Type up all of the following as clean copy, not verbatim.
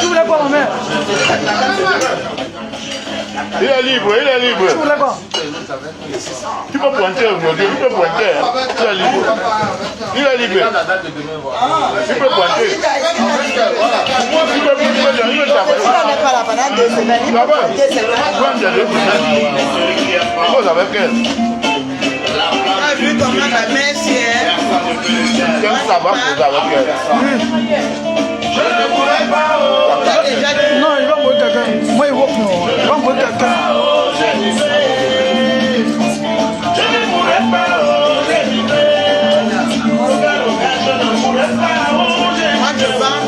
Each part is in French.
Tu voulais quoi, ma mère? Il est libre, il est libre. Tu voulais quoi? Tu peux pointer aujourd'hui, tu peux pointer. Il est libre. Il est libre. Tu peux pointer. Tu peux travailler. Si on n'est pas là pendant 2 semaines, il faut pointer seulement. Vous avez quel? Vu comment la mère sienne. Quel savoir que vous avez quel? Non, il va mourir quelqu'un. Moi, il va mourir quelqu'un.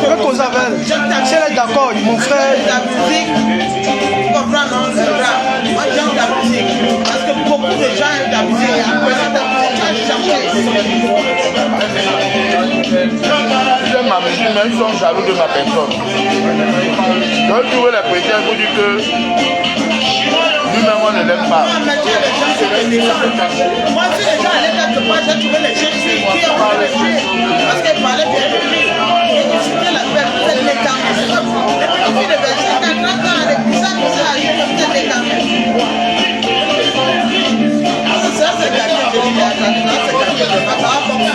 Je veux qu'on s'appelle. Si elle est d'accord, mon frère. La musique, tu comprends, non? C'est grave. Moi, j'aime la musique. Parce que beaucoup de gens aiment la musique. Après, la musique, J'aime ma musique, mais ils sont jaloux de ma personne. Donc, tu veux les chrétiens, il faut dire que lui-même, on ne l'aime pas. Moi, si les gens allaient quelque part, j'ai trouvé les jeunes filles qui ont les tuer. Parce qu'elles parlaient bien de lui. Et ils citaient la paix, peut-être les campes. Les petites filles de 25 ans, 30 ans, les puissants, peut-être les campes. Ça, c'est gagné de l'idée. Ça, c'est gagné de ma part. Comme ça,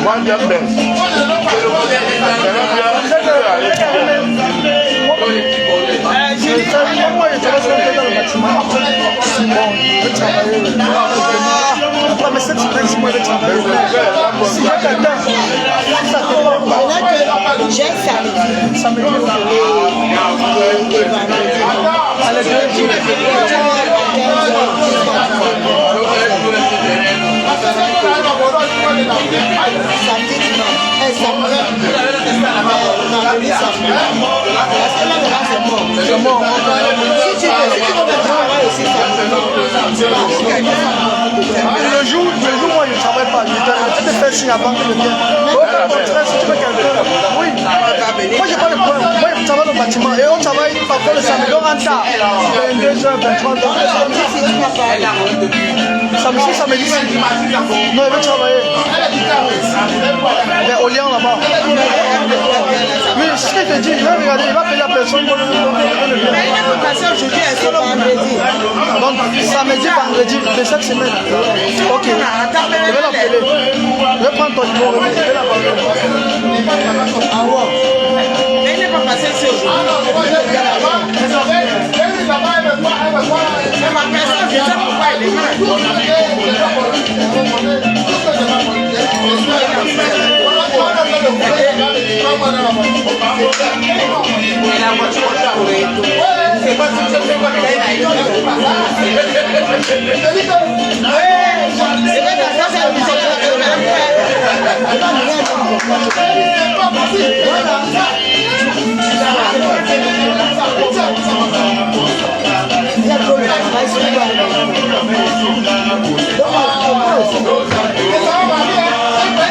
Moi, j'aime bien. Mais cette semaine, si moi je travaille, si j'ai quelqu'un, j'ai samedi. le jour où moi je ne travaille pas, je te fais signe avant que je vienne. Au contraire, si tu veux quelqu'un, oui. Moi j'ai pas de problème. Moi je travaille dans le bâtiment et on travaille parfois le samedi, on rentre tard. 22h, 23h. Samedi, samedi. Non, il veut travailler. Mais au lien là-bas. Oui, c'est ce que je te dis, il va regarder, il va payer la personne. Mais il n'est pas passé aujourd'hui, c'est vendredi. Donc, samedi, vendredi de cette semaine. Ok. Je vais l'appeler. Je vais prendre ton numéro. Je vais l'appeler. Ah ouais. Mais il n'est pas passé ici aujourd'hui. C'est ma personne, je sais pourquoi il est là. Voilà.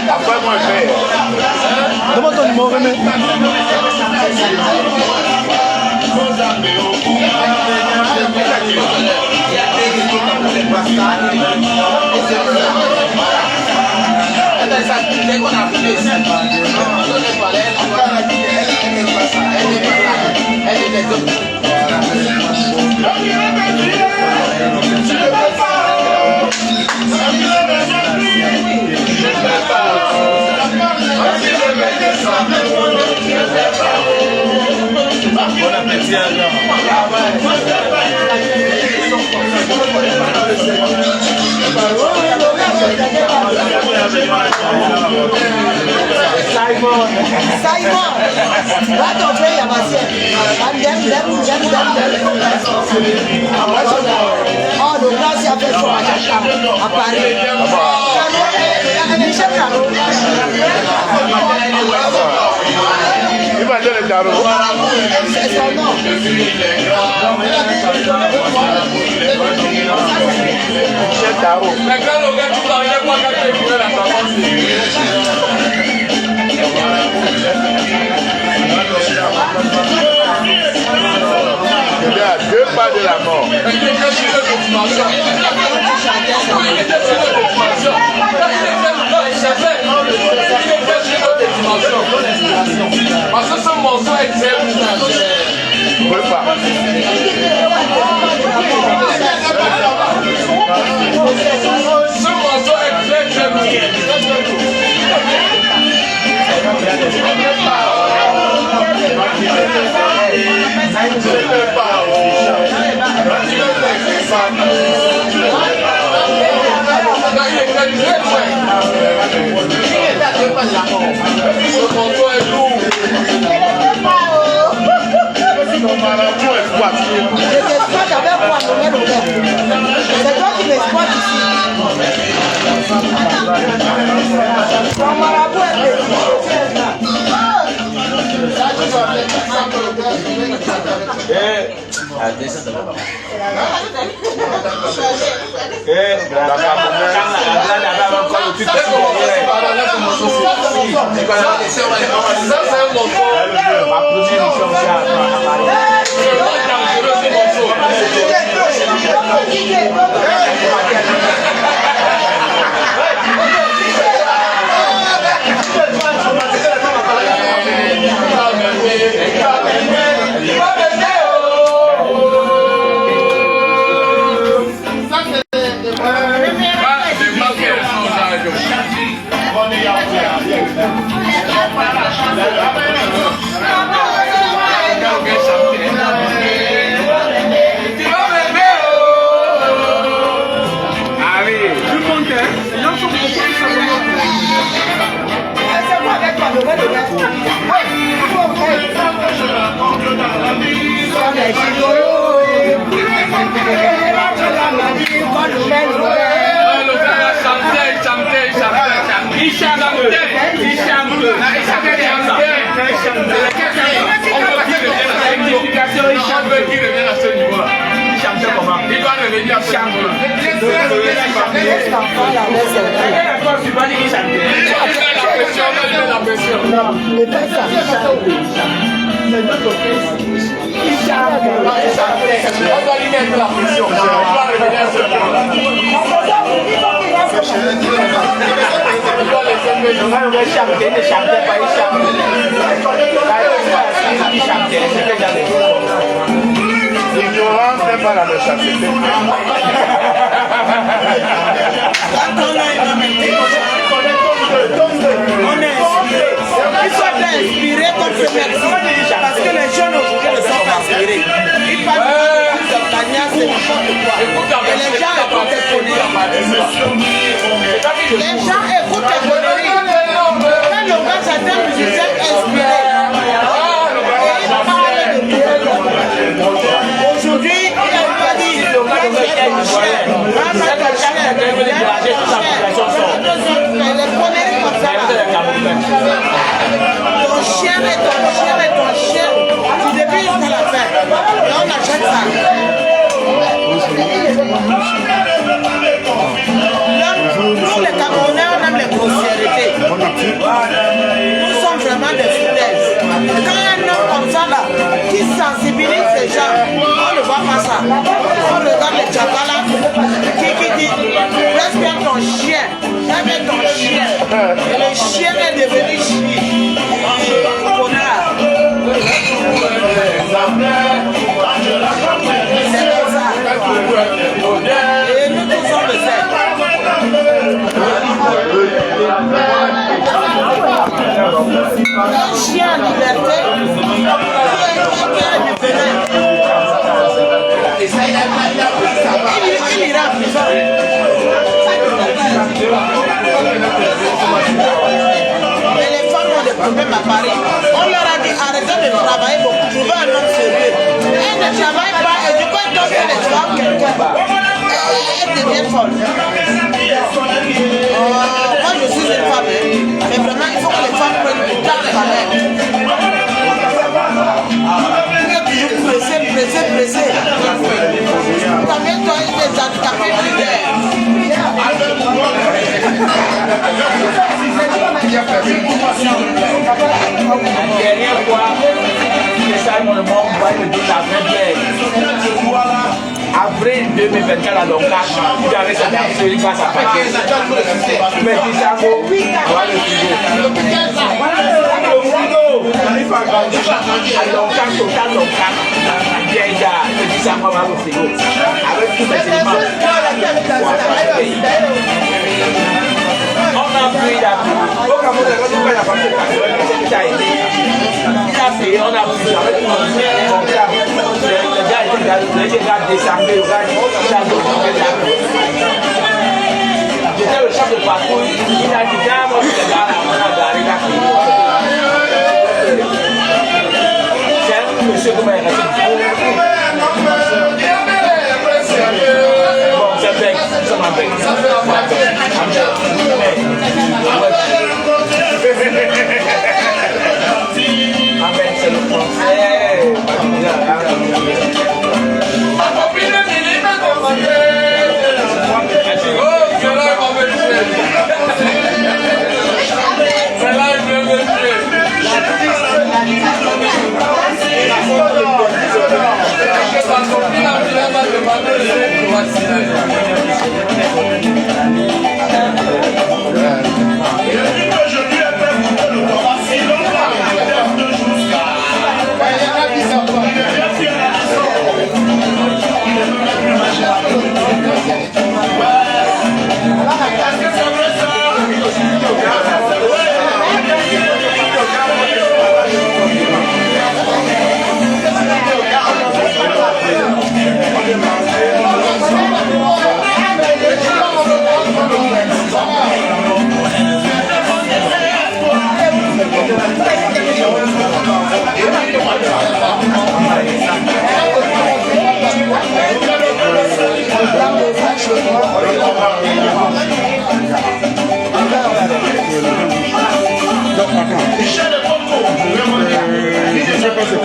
Après, moi, je fais. Demande ton numéro, René. Bon appétit alors. Simon, va ton frère, il y a ma sœur. Oh, le gars, c'est avec son à Paris. Il va dire le tarot. C'est son nom. C'est tarot. Il est à 2 pas de la mort. Parce que ce morceau est très Je ne peux pas. Ce morceau est très très bien. Ce morceau est lourd. Je t'exploite avec moi, c'est toi qui m'exploites ici. Ton marabout est Il doit revenir à ce L'ignorance n'est pas la méchanceté. On est inspiré. Il faut être inspiré comme ce merci. Parce que les jeunes aujourd'hui ne sont pas inspirés. Ils parlent de Tania, c'est n'importe quoi. Et les gens écoutent des conneries. Les gens écoutent des conneries. Quand le gars s'attend, je suis inspiré. Et il parle de aujourd'hui, il a pas dit le gars c'est une chaîne. Les conneries comme ça. Ton chien et ton chien et ton chien, tu débutes jusqu'à la fin. Et on achète ça. On regarde les Tchakala qui dit respecte ton chien, jamais ton chien. Et le chien est devenu chien. Et nous tous on le sait. Un chien en liberté, il ira en prison. Mais les femmes ont des problèmes à Paris. On leur a dit arrêtez de travailler beaucoup, trouvez un homme sérieux. Elles ne travaillent pas et du coup elles tombent sur les femmes quelqu'un. Elles deviennent folles. Moi je suis une femme, mais vraiment il faut que les femmes prennent du temps quand même. Tu es toujours pressé. Combien toi il des handicapés primaires? Dernière fois, c'est ça le monde voit le doute la vraie guerre. Avril 2024 à Doncac, il avait cette absolue face à Paquet. Mais qui ça vaut? Voilà le frigo. À Doncac, total Doncac. Vieille gars, il dit ça va le frigo. Avec tous les éléments. On a pris la pluie. Au Cameroun, quand on fait la partie, il a payé, on a pris avec tout le monde. Le gars descendu, le gars j'étais le chef de patrouille, il a dit viens, moi je suis là, on a garé la fille. C'est un monsieur qui m'a resté. Bon, c'est bec, c'est ma bec. Amen, c'est le français.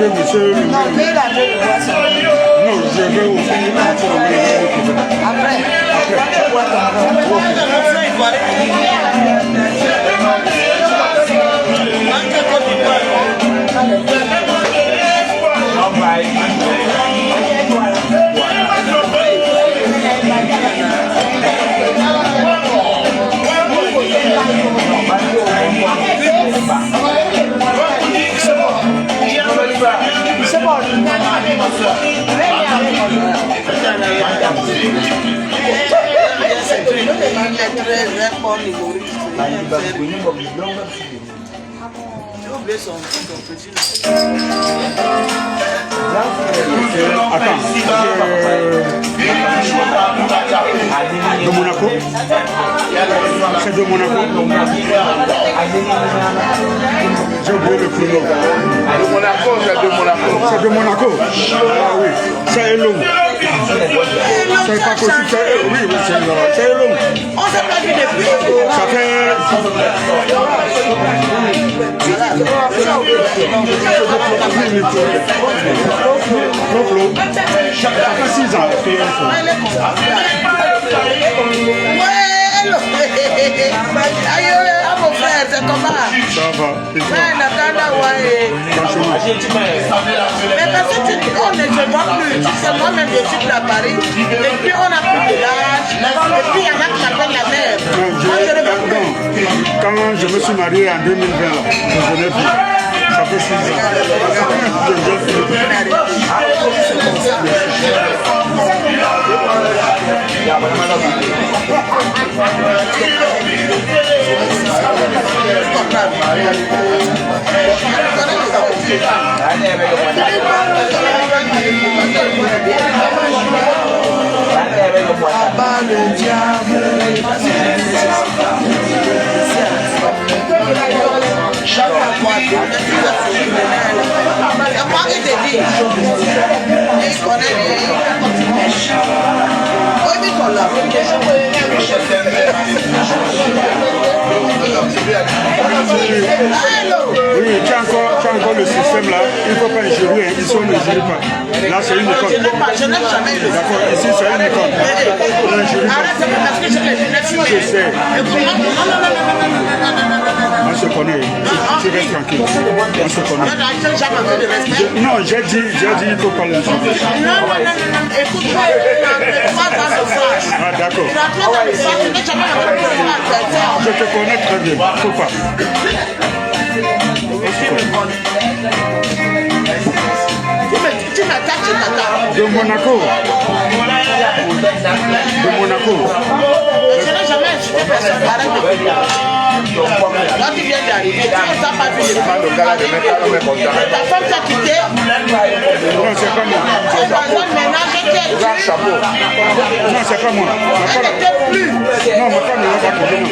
que monsieur... Non, mais il a deux boissons. Non, je vais au cinéma pour le Après, tu bois ton c'est bon. Attends, de Monaco. C'est de Monaco. J'ai oublié le prénom. De Monaco, c'est de Monaco. C'est de Monaco. Ah oui, c'est long. C'est pas possible. Oui, c'est long. On s'est pas vu depuis. Ça fait... Ça fait 6 ans. Ouais, Hello. Aïe, mon frère, c'est comment? Ça va. Et toi? Mais parce que on ne se voit plus. Tu sais, moi-même, je suis à Paris. Et puis, on a plus de l'âge. Et puis, il y en a qui m'appellent la mère. Moi, je ne veux plus. Quand je me suis marié en 2020, là, je venais plus. Ça fait 6 ans. Je ne veux plus. Oui, tu as encore le système là, il ne faut pas les jurer, ils sont ne jurent pas. Là c'est une école. Je n'ai jamais eu. D'accord, ici c'est une école. On ne jure pas. Arrête parce que je l'ai Je sais. On se connaît, tu restes tranquille. On se connaît. Non, j'ai dit, il ne faut pas le jurer. Non, écoute-moi, Ah d'accord. Je te connais très bien, il ne faut pas. Tu m'attaques. De Monaco. Je n'ai jamais insulté personne. Quand tu viens d'arriver, tu n'as pas vu les femmes. Ta femme t'a quitté. Non, c'est pas moi. Tu es dans un ménage qu'elle tue. Non, c'est pas moi. Elle n'était plus. Non, ma femme ne l'a pas connu.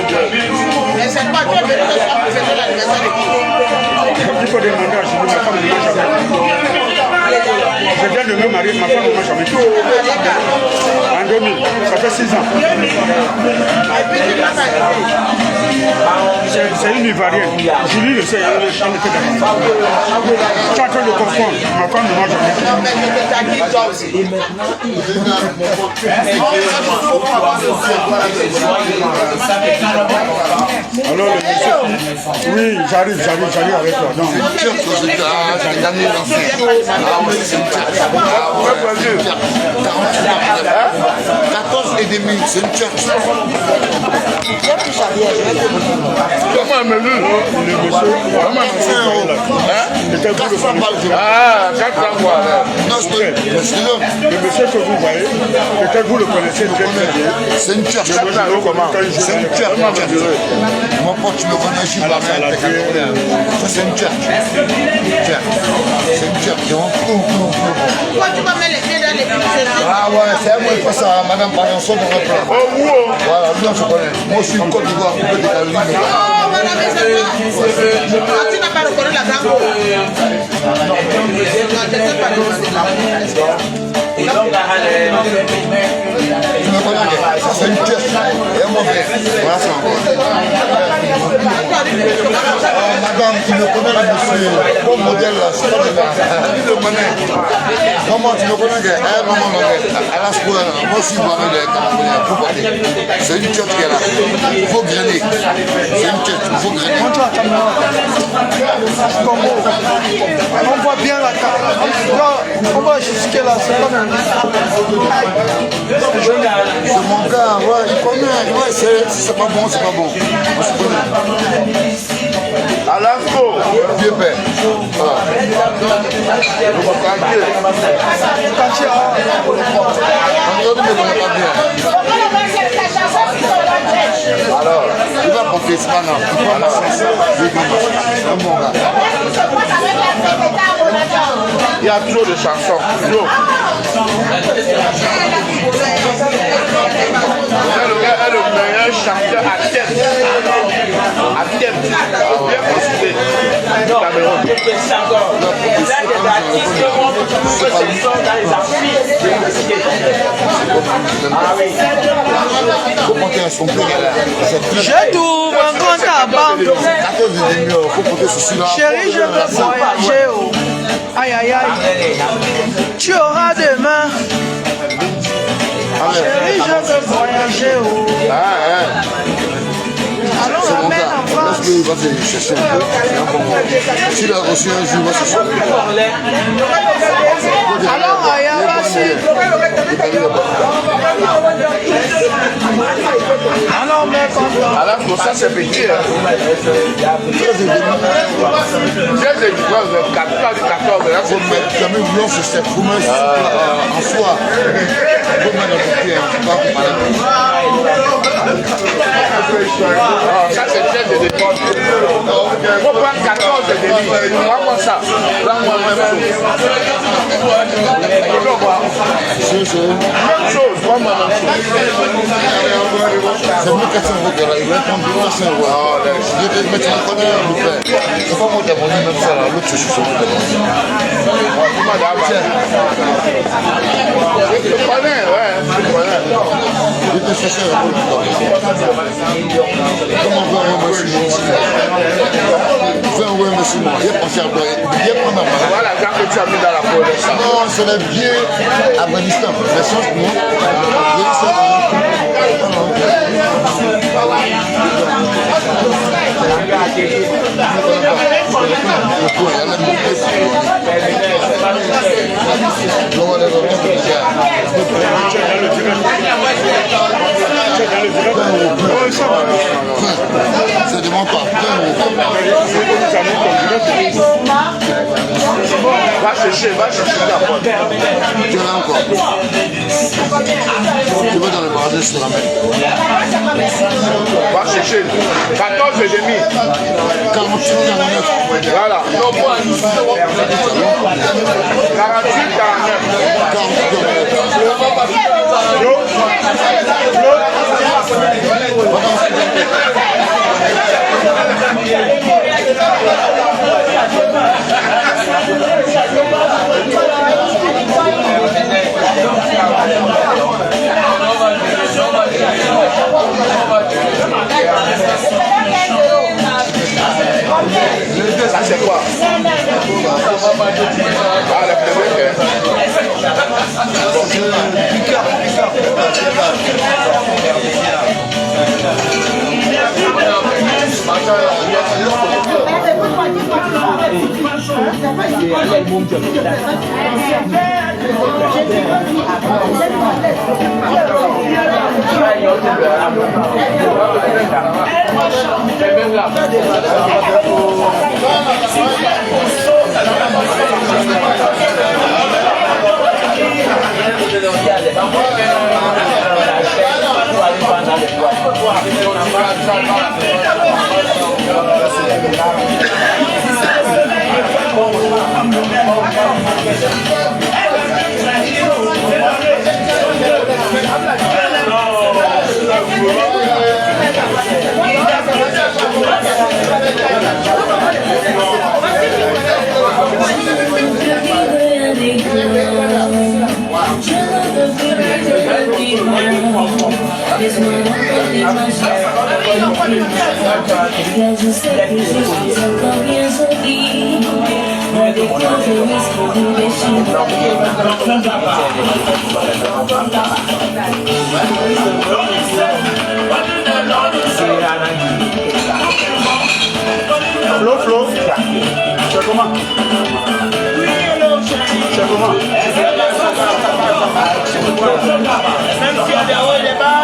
Mais c'est pas toi, mais tu as fait l'anniversaire de qui? Il faut demander à Julie, ma femme ne m'a jamais. Je viens de me marier, ma femme ne m'a jamais quitté. En 2000, ça fait 6 ans. C'est une Ivoirienne. Julie le sait, elle était d'accord. Tu es en train de comprendre, ma femme ne m'a jamais quitté. Non, mais c'était ta qui toi aussi. Alors le monsieur, oui, j'arrive avec toi. Non. Et demi, c'est une church. Comment elle me dit? Le monsieur, Comment elle me dit? 400 balles. Ah, 400 fois. Non, je te donne. le monsieur que vous voyez, peut-être vous le connaissez très bien. C'est une church. C'est une church. Mon pote, tu me connais, je suis pas mal. C'est une church. C'est une church. Pourquoi tu vas mettre les pieds dans les pieds? Ah ouais, c'est elle, moi, il faut ça. Madame Payanson, on reprend. Oh, wow. Voilà, lui, on se connaît. Moi, je suis une Côte d'Ivoire, un peu de Caroline. Oh, voilà, mais c'est pas. Ah, tu n'as pas reconnu la dame? Non, je ne sais pas reconnaître la dame. Tu me connais, c'est une church. Et mon frère, voilà, c'est encore. Madame, tu me connais, le monsieur, mon modèle, là, c'est pas de là. Tu le connais. Comment tu me connais, elle, maman, elle a ce point, moi aussi, moi, c'est une church qui est là. Il faut grainer. C'est une church, il faut grainer. Montre la caméra. Congo. On voit bien la caméra. On voit jusqu'à là, c'est pas même. C'est mon gars, ouais, il connaît. Ouais, c'est pas bon, c'est pas bon. On se connaît. À l'info. Vieux père. Alors, il va porter ce matin. Il prend ma chance. C'est un bon gars. Il y a trop de chansons. Trop. Le gars est le meilleur chanteur à thème. À thème. Bien considéré. Cameroun. Il faut monter un son plus Je t'ouvre un compte à banque. 14 il faut porter ceci là. Chérie, je veux voyager. Oh. Aïe, aïe, aïe. Tu auras demain. Chérie, je veux voyager. Oh. va se chercher un peu. C'est un bon moment. S'il a reçu un jour, il va se chercher. Alors, il y a alors, mais Alors, pour ça, c'est petit. J'ai des choses de 14, là, faut mettre quand même blanc sur cette promesse en soi. Il faut mettre notre pied, pas pour parler. Ça, c'est très de défense. Il faut prendre 14 de demi. Prends-moi ça. Prends-moi même chose. Même chose, prends-moi même chose. C'est 1400 euros que là, il va prendre 200 euros. Je vais mettre un connaît, le faire. C'est pas moi qui ai vendu même ça là, l'autre c'est sur son coup. Je connais, ouais, je connais. Il peut chercher un peu de temps. Comment on veut un monsieur ici? Fais un ouais monsieur, il y a pensé à toi, il y a prendre un mal. Voilà, quand tu as mis dans la peau de ça. Non, c'est le vieux Afghanistan. La science, non. Ça demande pas. Va chercher la porte. Tu l'as encore. Tu vas dans le bordel sur la main. Va chercher 14 et demi. 48, 49. Voilà. 48, 49. Ça c'est quoi? Ah, la Flo, c'est comment? C'est comment? Même si on est haut et bas,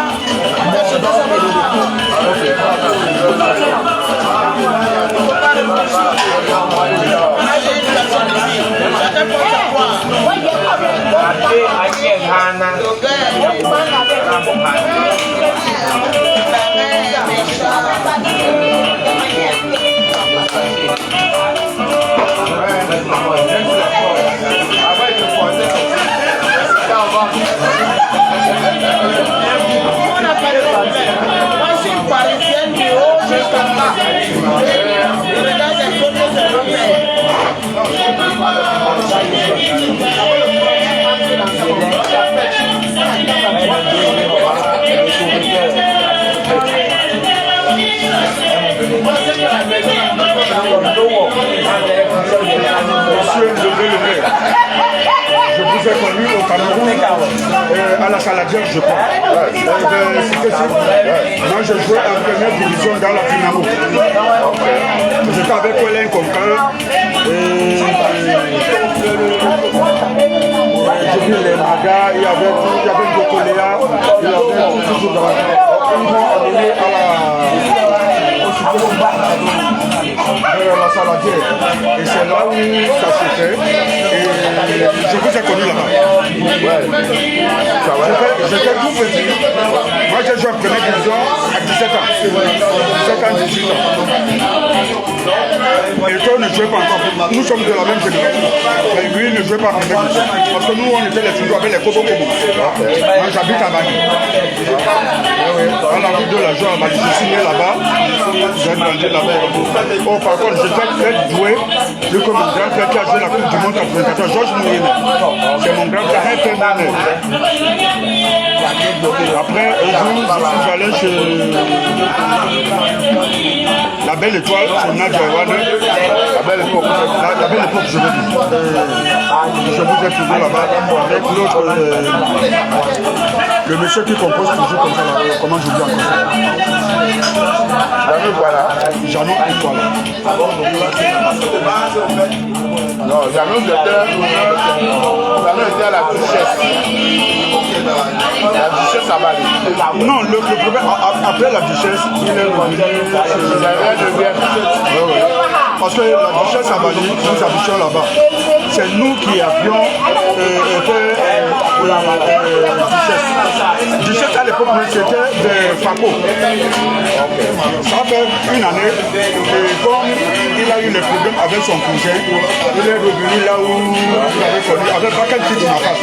Monsieur, je vous êtes connu au Cameroun, à la Saladière, je crois. Moi, je jouais en première division dans la Dynamo. J'étais avec Colin Conquin. J'ai vu les Magas, il y avait Gokoléa, il y avait toujours dans la... Ils m'ont amené à la Saladière. Et c'est là où ça se fait. Et je vous ai connu là-bas. J'étais tout petit. Moi, j'ai joué en première division à 17 ans. 17 ans, 18 ans. Et toi ne jouait pas encore. Nous sommes de la même génération. Mais lui ne jouait pas en première division. Parce que nous, on était les toujours avec les Kobo-Kobo. Moi, j'habite à Bani. Dans la rue de la Joie à Bani. Je suis né là-bas. J'ai grandi là-bas. Oh, par contre, j'étais très doué. Vu que mon grand frère qui a joué la Coupe du Monde en 94, Georges Mouyene. C'est mon grand frère, un peu mené. Après, un jour, je suis allé chez la Belle Étoile, chez Nadia Ewane. La Belle Époque, je veux dire. Je vous ai trouvé là-bas avec l'autre, le monsieur qui compose toujours comme ça, là, comment je dis encore ça. Jamais voilà. Non, jamais était à la duchesse. La duchesse à Bali. Non, le problème, après la duchesse, il est revenu. Parce que la duchesse à Bali, nous habitions là-bas. C'est nous qui avions fait la duchesse. Duchesse à l'époque, c'était de Fako. Ça fait une année. Et comme il a eu des problèmes avec son cousin, il est revenu là où il avait connu, avec Bakel qui dit ma face.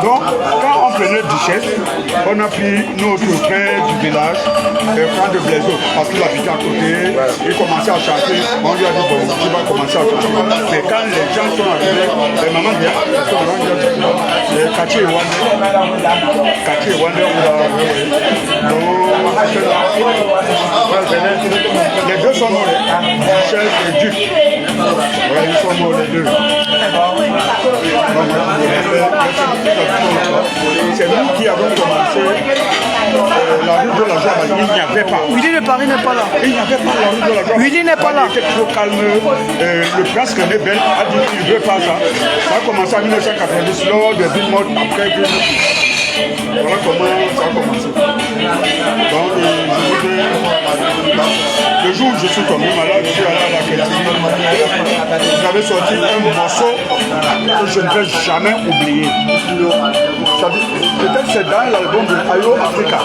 Donc, quand on prenait duchesse, on a pris notre frère du village, Franck de Blaiseau, parce qu'il habitait à côté, il commençait à chanter, on lui a dit bon, tu vas commencer à chanter. Mais quand les gens sont arrivés, les mamans viennent, Kachi et Wande, les deux sont morts, duchesse et duc. Ouais, ils sont morts les deux. C'est nous qui avons commencé la rue de la Joie. Il n'y avait pas. Willy de Paris n'est pas là. Il n'y avait pas la rue de la Joie. Willy n'est pas là. Il était trop calme. Le prince René Bell a dit qu'il ne veut pas ça. Ça a commencé en 1990 lors des villes mortes après que... Voilà comment ça a commencé. Donc, le jour où je suis tombé malade, je suis allé à la Kétini. J'avais sorti un morceau que je ne vais jamais oublier. Peut-être c'est dans l'album de Ayo Africa.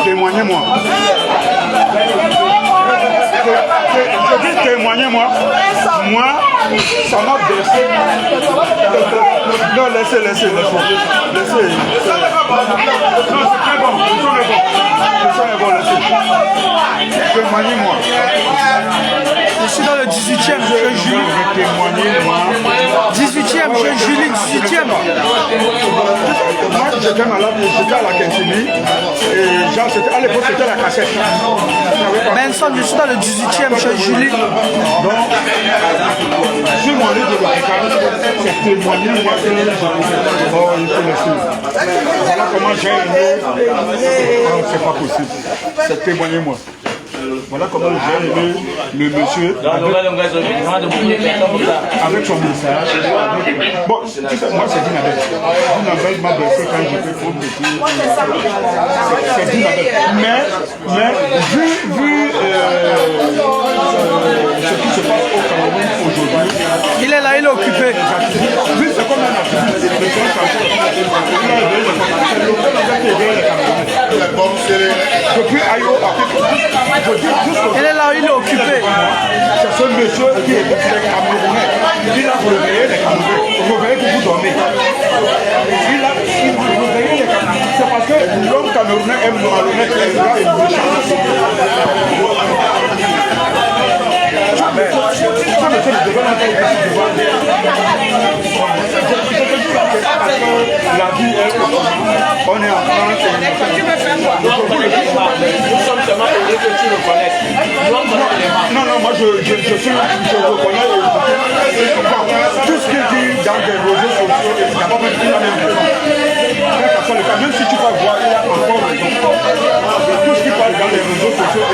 Témoignez-moi. Je dis témoignez-moi. Moi, ça m'a blessé. Non, laissez. Non, c'est très bon. Le son est bon, laissez. Témoignez-moi. Je suis dans le 18e, chez Julie. Témoignez-moi. 18e, chez Julie, 18e. Moi, j'étais malade, j'étais à la Kétini. Et genre, à l'époque, c'était la cassette. Benson, je suis dans le 18e, chez Julie. Donc, sur mon livre de l'hôpital, c'est témoigner-moi que il faut le suivre. Voilà comment j'ai aimé. Oh, c'est pas possible. C'est témoigner-moi. Voilà comment j'ai aimé le monsieur avec son message. Bon, tu sais, moi c'est Dinabel. Dinabel m'a blessé quand j'étais trop petit. C'est Dinabel. Mais vu ce qui se passe au Cameroun aujourd'hui, il est là, il est occupé. Vu ce qu'on a fait, depuis Ayo il est là, il est occupé. C'est ce monsieur qui est Camerounais. Il a réveillé les Camerounais. Réveillé pour vous dormir. Il a réveillé les Camerounais. C'est parce que l'homme Camerounais aime le malhonnête et le gars est méchant. La vie est On est en France. Tu veux faire quoi? Nous sommes seulement heureux que tu le connaisses. Non, moi je reconnais tout ce qu'il dit dans des réseaux sociaux, il n'a pas fait la même raison. Même si tu vas voir, il a encore raison. Tout ce qu'il parle dans les réseaux sociaux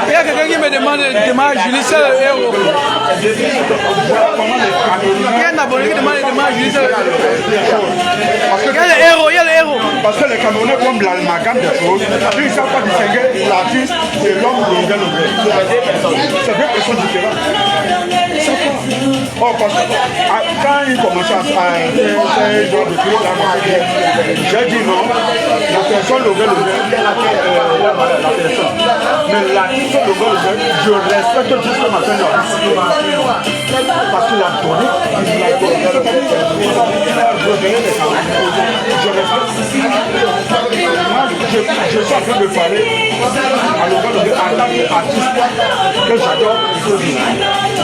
Il y a quelqu'un qui me demande Julie, c'est le héros. Il y a un abonné qui demande Julie, c'est le héros. Il y a le héros. Parce que les Camerounais comme l'amalgame des choses, ils ne savent pas distinguer l'artiste et l'homme de l'autre. C'est deux personnes différentes. Oh, parce que quand il commençait à faire ce genre de truc, j'ai dit non, la personne le veut, la personne. Mais l'artiste le veut, je respecte jusqu'à ma fin. Parce qu'il a donné, je respecte. Moi, je suis en train de parler à l'Ogal en tant qu'artiste que j'adore.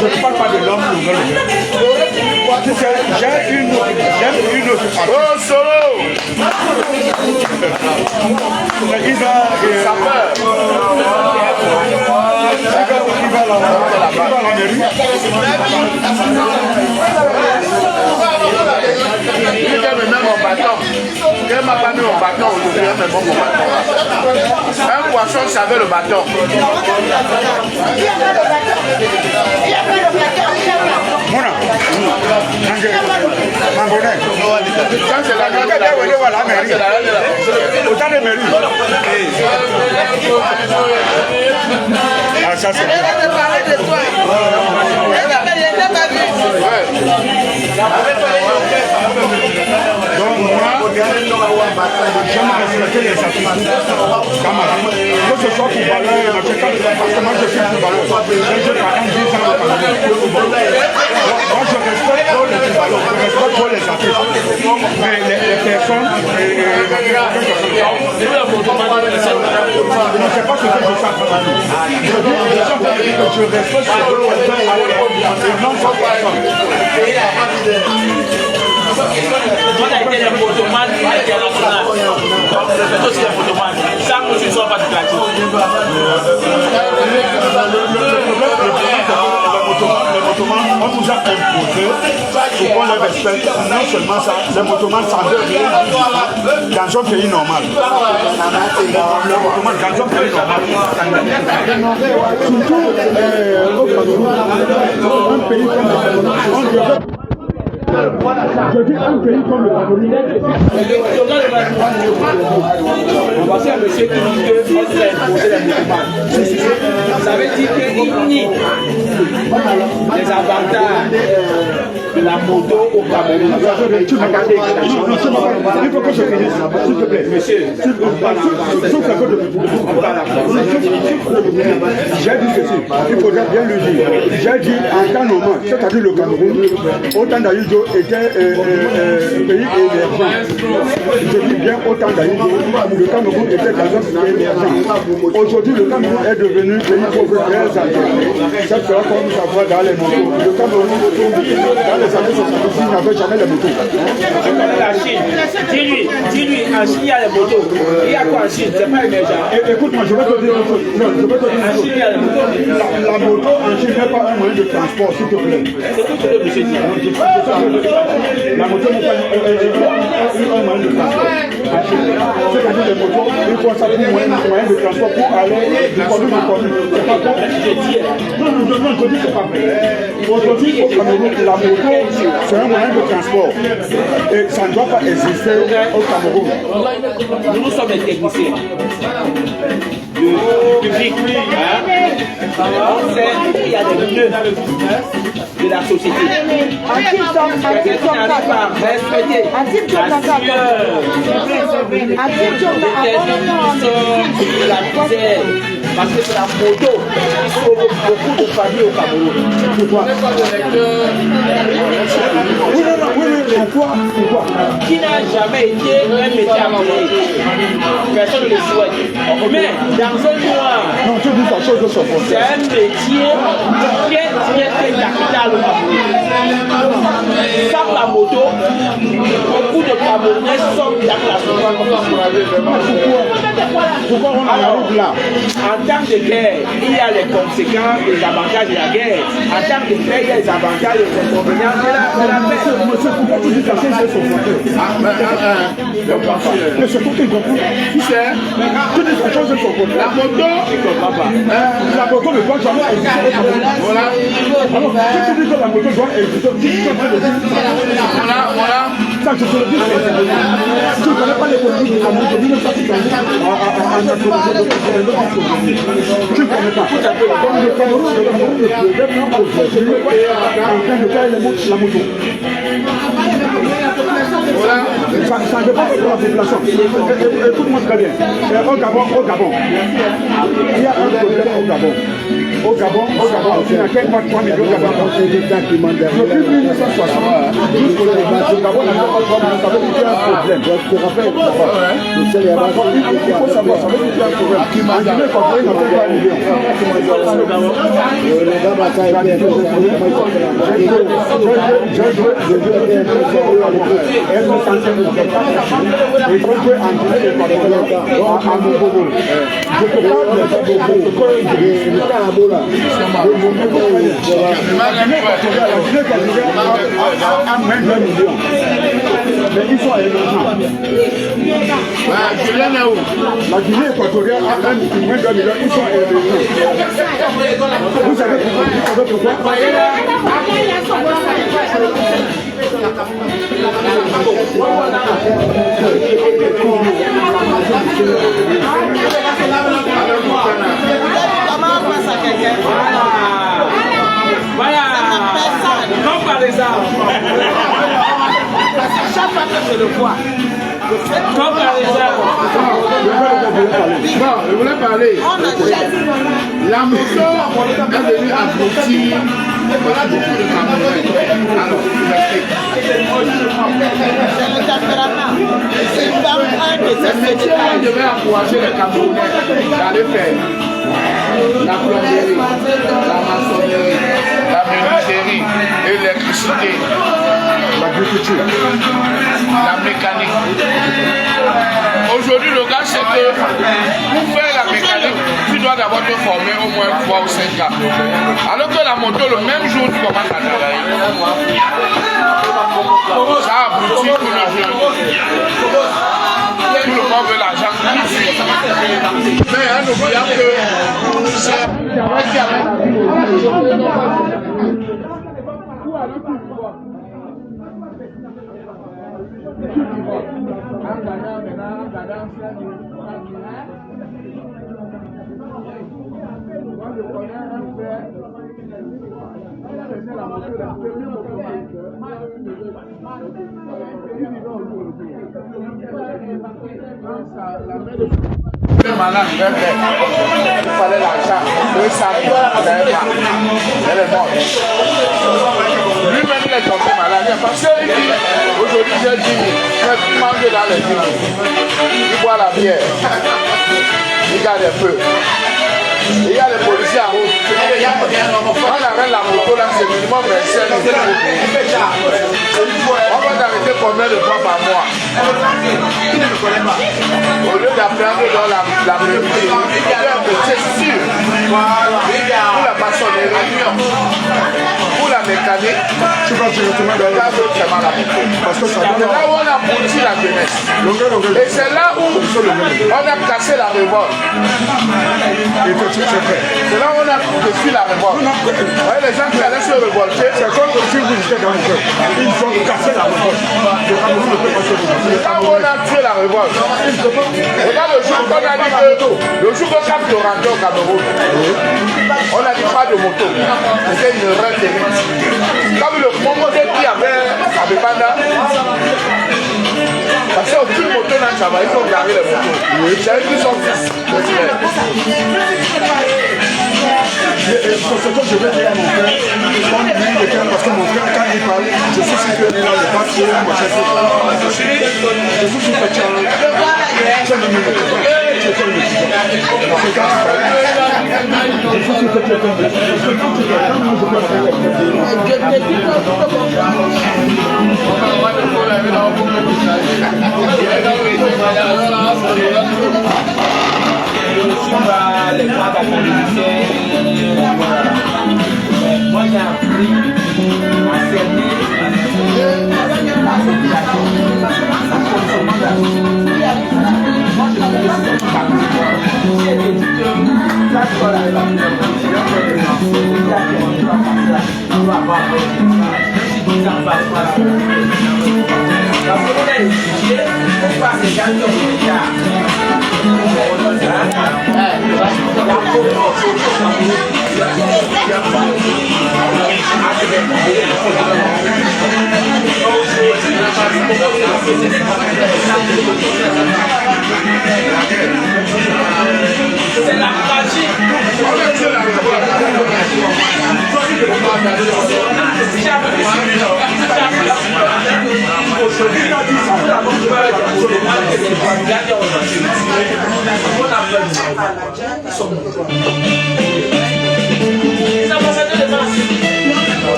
Je ne parle pas de l'homme Logal. J'aime une autre partie. Oh, solo! Il va à la mairie. Il me met mon bâton. Qu'elle m'a pas mis mon bâton aujourd'hui, elle me met mon bâton. Un poisson savait le bâton. Mona, Mambonais. Quand c'est la grande, elle va voir la mairie. Autant de mairie. Ah, ça c'est bien. Elle va te parler de toi. Elle n'a pas vu. Donc moi, j'aime respecter les artistes. Que ce soit pour valeur, parce que moi je suis pour valeur. Je prends 10 ans de moi je respecte pour les valeurs, je respecte pour les artistes. Mais les personnes, je ne sais pas ce que je suis en train de dire. Je respecte ce que non sans personne. On a été des photomanes internationaux. C'est aussi des photomanes. Ça, nous ne sommes pas de pratique. Les motomanes, on nous a imposé pour qu'on les respecte. Non seulement ça, les motomanes s'en veulent dans un pays normal. Les motomanes dans un pays normal. Surtout au Cameroun, un pays comme le Cameroun, je dis un pays comme le Cameroun. Voici un monsieur qui dit qu'on s'est imposé les mouvements. Ça veut dire qu'il nie les avantages de la moto au Cameroun. Regardez, il faut que je finisse, s'il te plaît. Monsieur, j'ai dit ceci, il faudrait bien le dire. J'ai dit en temps normal, c'est-à-dire le Cameroun, autant d'Aïdjo était un pays émergent. Je dis bien autant d'Aïdjo, le Cameroun était dans un pays émergent. Aujourd'hui, le Cameroun est devenu un pays pauvre très âgé. C'est comme ça voit dans les motos. Le Cameroun, dans les années 70, il n'avait jamais les motos. La Chine, dis-lui, en Chine il y a les motos. Il y a quoi en Chine? C'est pas émergent. Écoute-moi, je vais te dire une chose. En Chine, il y a les motos. La moto en Chine n'est pas un moyen de transport, s'il te plaît. C'est tout ce que monsieur dit. La moto n'est pas un moyen de transport. C'est-à-dire les motos, il faut ça pour moyen de transport pour aller du Cameroun. C'est pas bon. Non, je dis que c'est pas vrai. Aujourd'hui, au Cameroun, la moto, c'est un moyen de transport. Et ça ne doit pas exister au Cameroun. Nous sommes des techniciens du public. On sait qu'il y a des nœuds de la société. Quelqu'un qui n'arrive pas à respecter la de la misère. Parce que c'est la moto qui sauve beaucoup de familles au Cameroun. Pourquoi? Pourquoi? Qui n'a jamais été un métier à Cameroun. Personne ne le souhaite. Mais dans un noir, non, tu dis ta chose de ce c'est un métier qui est la capitale au Cameroun. Sans la moto, beaucoup de Camerounais sont dans la souffrance. Pourquoi on a la route là? En temps de guerre, il y a les conséquences, les avantages de la guerre. En temps de paix, il y a les avantages et les inconvénients de la paix. Monsieur, pourquoi tu dis que c'est son côté? Mais c'est pour qu'il comprenne. Tu sais, tu dis que c'est son côté. La moto, il ne comprend pas. La moto ne doit jamais exister. Voilà. Alors, si tu dis que la moto doit exister, tu es en train de dire. Voilà. Ça, je te le dis. Tu ne connais pas les politiques de la moto. Tu ne sais pas si tu tu ne connais pas. Donc, le Cameroun, le développement aujourd'hui est en train de faire la moto. Voilà. Ça dépend de la population. Écoute-moi très bien. Au Gabon, il y a un problème au Gabon. Au Gabon, il n'y a qu'un 3 millions de Gabon. Depuis 1960, jusqu'au Gabon n'a pas 3 millions. Ça veut dire qu'il y a un problème. Je te rappelle, il faut savoir, ça veut dire qu'il y a un problème. En Guinée, quand il n'a pas 3 millions. Mais ils sont émergents. La Guinée équatoriale a moins de 1 million, ils sont émergents. Vous savez pourquoi? Voilà. Comme par exemple. Chaque fois que je le vois, comme par exemple. Non, je voulais parler. La moto est devenue abrutie. Voilà beaucoup de Camerounais. Alors, C'est le tempérament. C'est une femme ce métier-là devait encourager les Camerounais d'aller faire la plomberie, la maçonnerie, la menuiserie, l'électricité, l'agriculture, la mécanique. Aujourd'hui, le gars, c'est que pour faire la mécanique, tu dois d'abord te former au moins 3 ou 5 ans. Alors que la moto, le même jour, tu commences à travailler. Ça abrutit pour le jeu. Tout le monde veut l'argent tout de suite. Mais en oubliant que c'est le malade, il fallait l'argent, eux ça n'avait pas, elle est morte. Lui-même il est tombé malade, parce qu'il dit, aujourd'hui j'ai dit, je mange dans les dîmes, il boit la bière, il garde un peu. Il y a les policiers en route. On arrête la moto là, c'est minimum 25 000 euros. On va t'arrêter combien de fois par mois? Au lieu d'apprendre dans la menuiserie, c'est sûr. Pour la maçonnerie, pour la mécanique, tu vas directement dans la moto. Parce que c'est là où on a abouti la jeunesse. Et c'est là où on a cassé la révolte. C'est là où on a déçu la révolte. Vous voyez les gens qui allaient se révolter. C'est comme si vous étiez dans le peuple. Ils ont cassé la révolte. C'est là où on a tué la révolte. Regarde le jour qu'on a dit que le jour qu'on capte le rentré au Cameroun, on a dit pas de moto. C'était une erreur terrible. Comme le moment qui avait à Bébanda, parce qu'aucune moto n'a travaillé, il faut garder les motos. C'est eux qui sont fils. C'est ce que je vais dire à mon frère, parce que mon frère, quand il parle, je suis sûr qu'il a le pas sur moi. Je suis sûr que tu as le numéro. Je suis sûr que tu as C'est la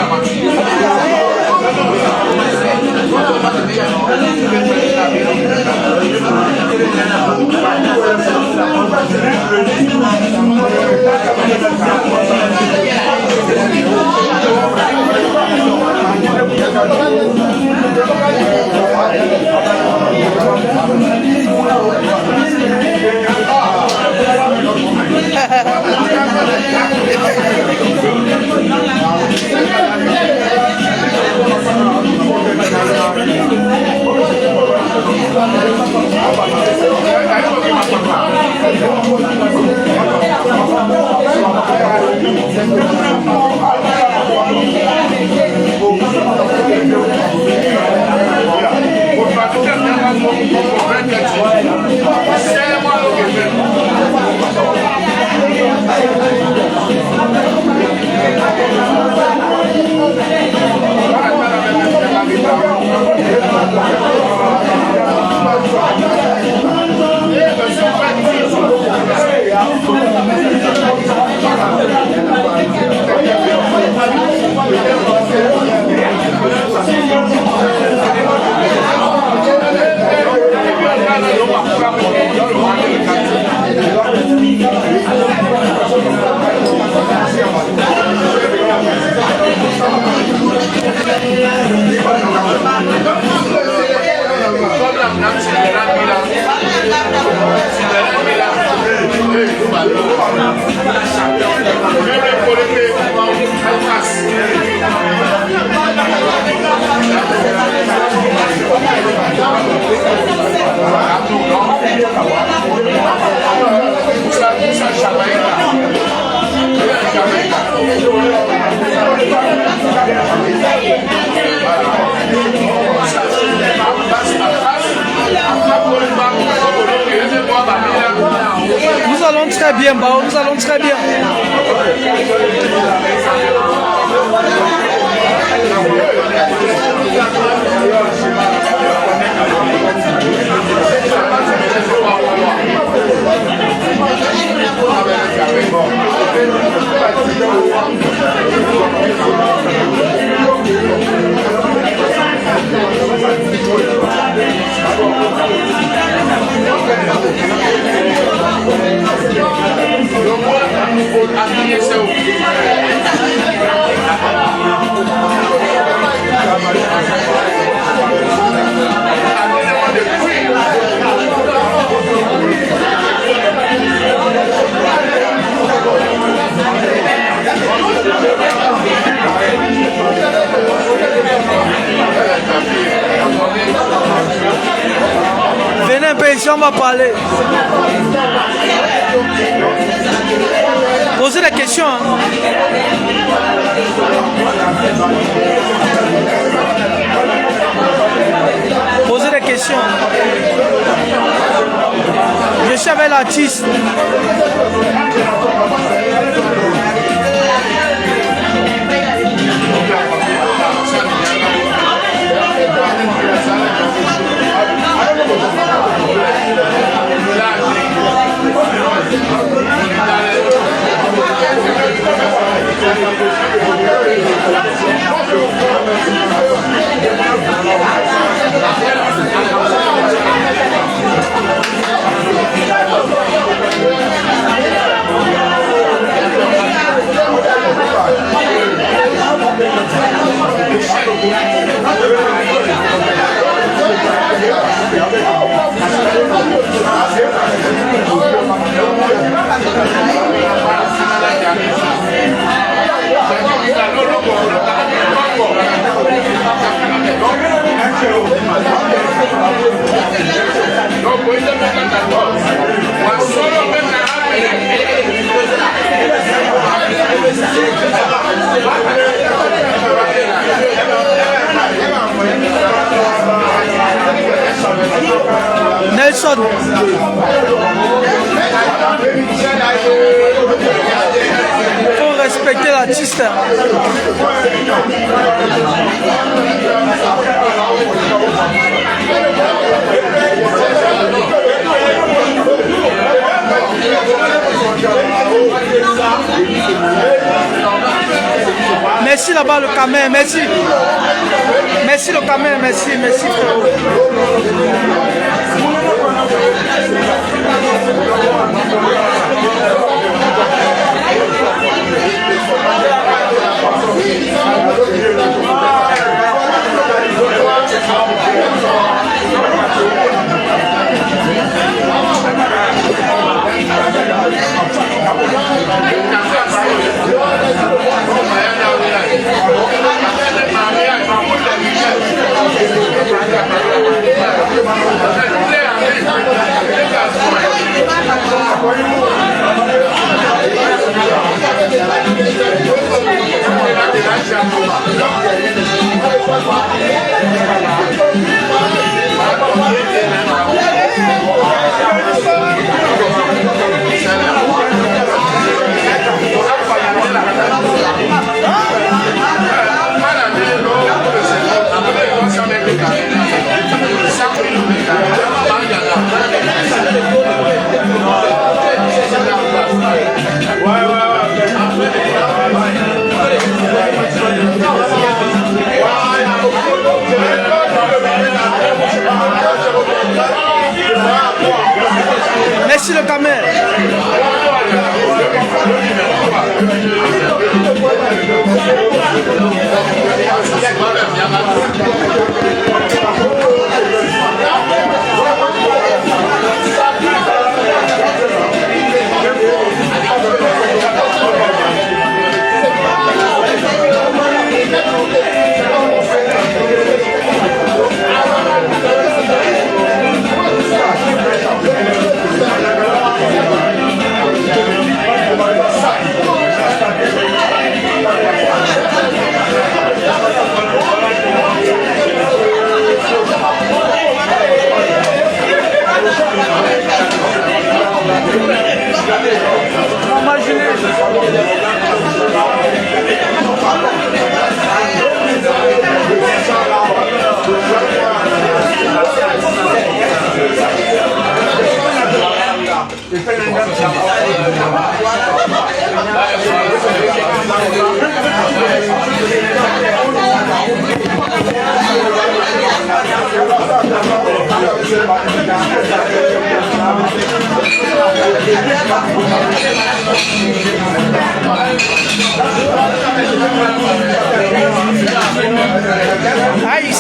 pratique. bien, Bao, nous allons très bien. Venez un peu ici, on va parler. Posez des questions. Posez des questions. Je suis avec l'artiste. Nelson. Il faut respecter l'artiste. Merci là-bas le caméra, merci. Merci le caméra, merci, merci frérot. Merci le caméra.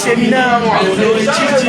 séminaire de Titi.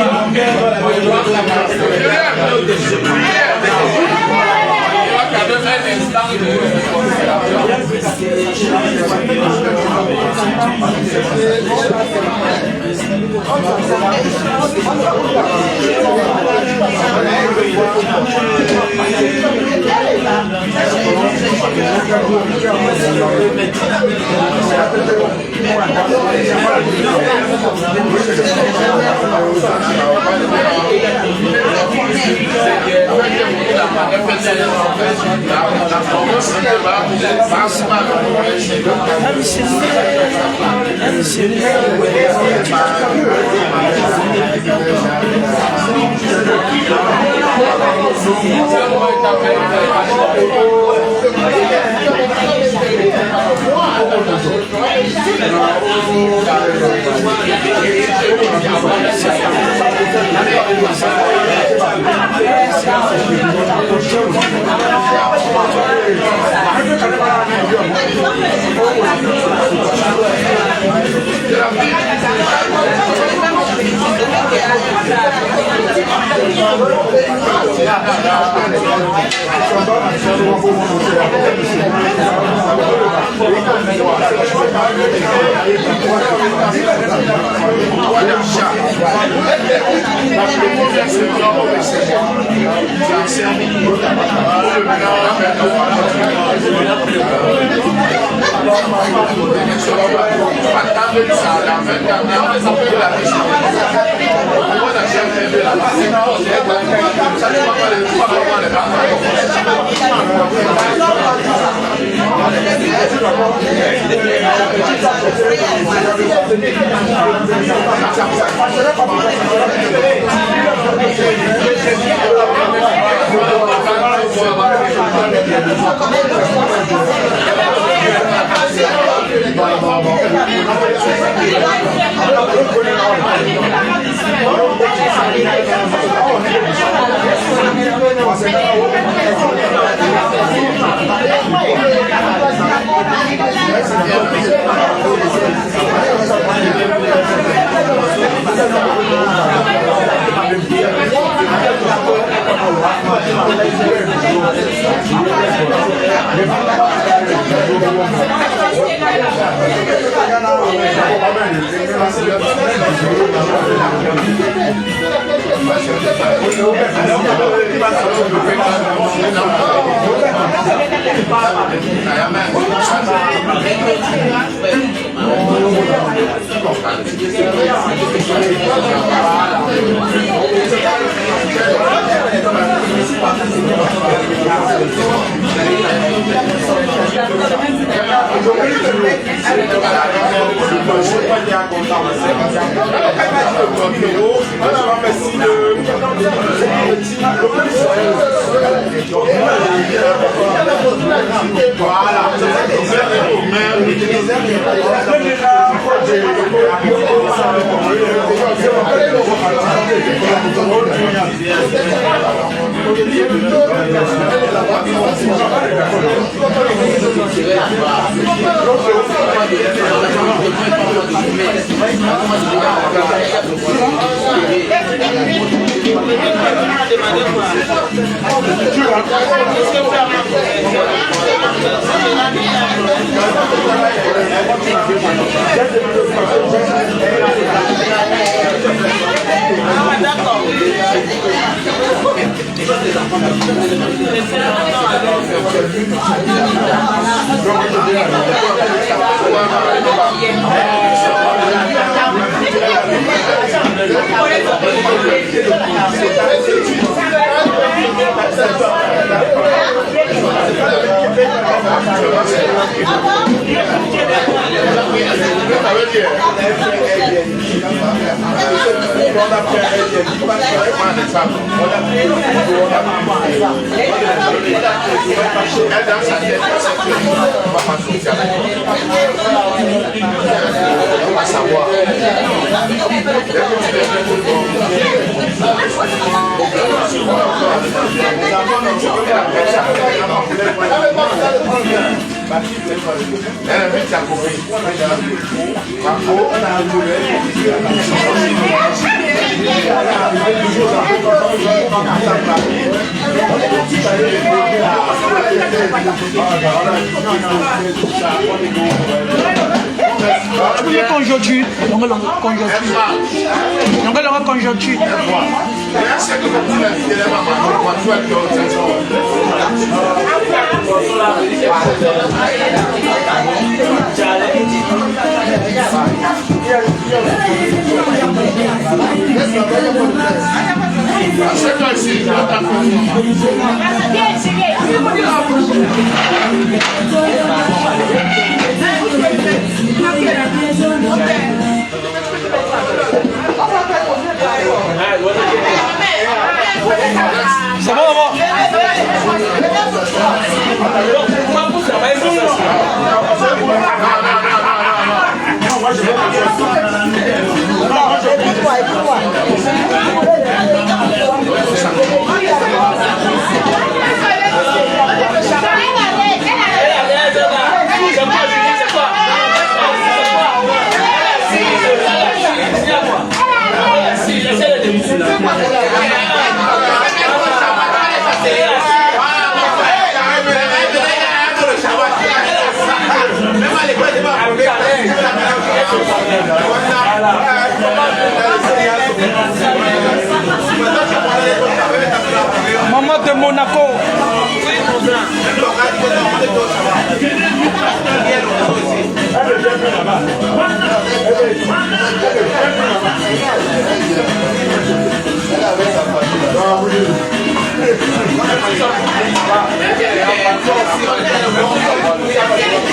Conjoncture, conjoncture. C'est bon, bon. Maman de Monaco.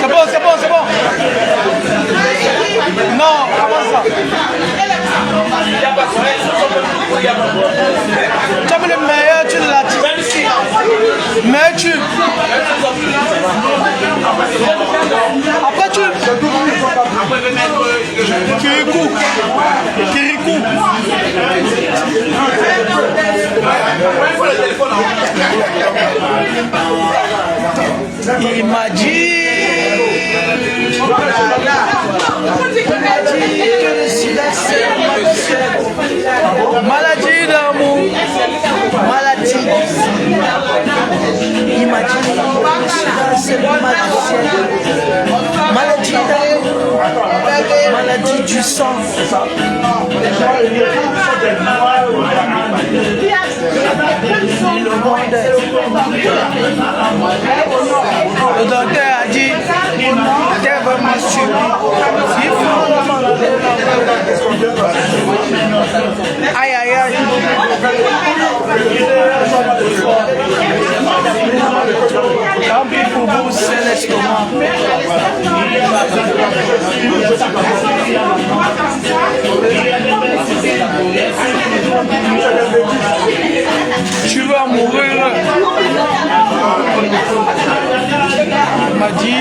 C'est bon, c'est bon, c'est bon. Non, comment ça? Tu as le meilleur, tu l'as dit. Mais tu. Après tu. Kirikou. Kirikou. Il m'a dit que le silence est maladie d'amour, maladie. Il m'a dit que le silence est maladie d'amour, maladie du sang. Le docteur a dit t'es vraiment stupide. Aïe aïe aïe. Tant pis pour vous, c'est l'estomac. Tu vas mourir. Il m'a dit